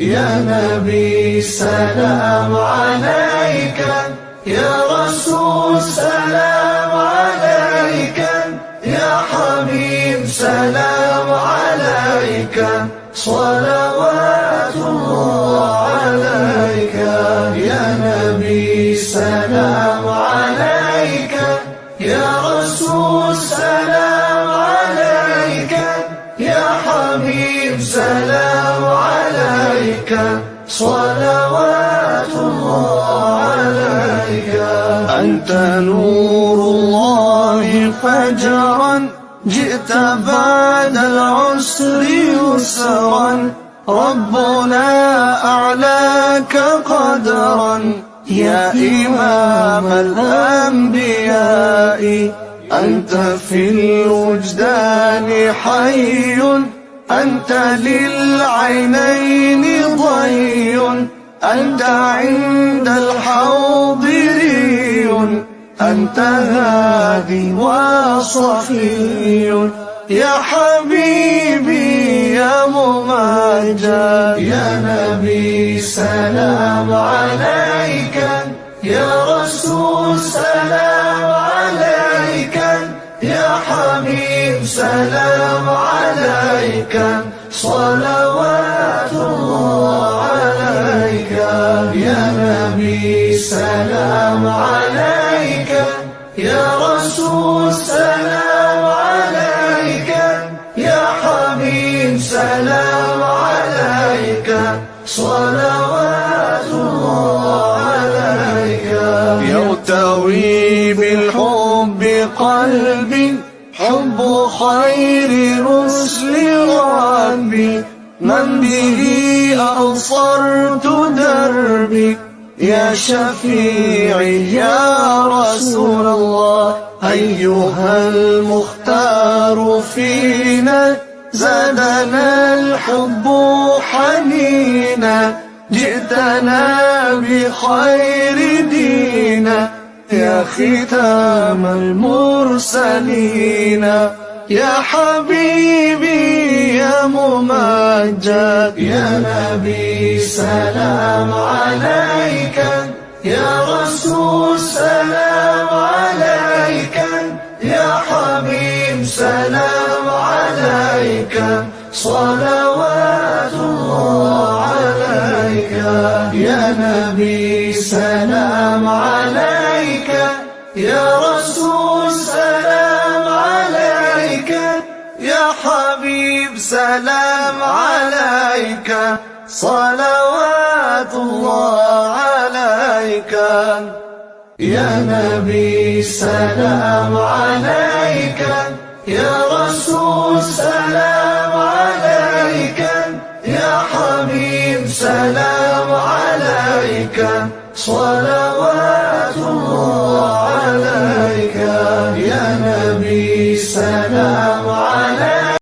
يا نبي سلام عليك، يا رسول سلام عليك، يا حبيب سلام عليك، صلوات الله عليك. يا نبي سلام عليك، يا رسول سلام عليك، يا حبيب سلام عليك، صلوات الله عليك. أنت نور الله فجرا، جئت بعد العسر يسرا، ربنا أعلاك قدرا، يا إمام الأنبياء. أنت في الوجدان حي، أنت للعينين ضي، أنت عند الحوض ري، أنت هادي وصفي، يا حبيبي يا ممجد. يا نبي سلام عليك، يا رسول سلام عليك، يا حبيب سلام عليك، صلوات الله عليك. يا نبي سلام عليك، يا رسول سلام عليك، يا حبيب سلام عليك، صلوات الله عليك. يرتوي بالحب قلبي، حب خير رسل ربي، من به أبصرت دربي، يا شفيعي يا رسول الله. أيها المختار فينا، زادنا الحب حنينا، جئتنا بخير دينا، يا ختام المرسلين، يا حبيبي يا ممجد. يا نبي سلام عليك، يا رسول سلام عليك، يا حبيب سلام عليك، صلوات الله عليك. يا نبي سلام عليك، يا رسول سلام عليك، يا حبيب سلام عليك، صلوات الله عليك. يا نبي سلام عليك، يا رسول سلام عليك، يا حبيب سلام عليك، صلوات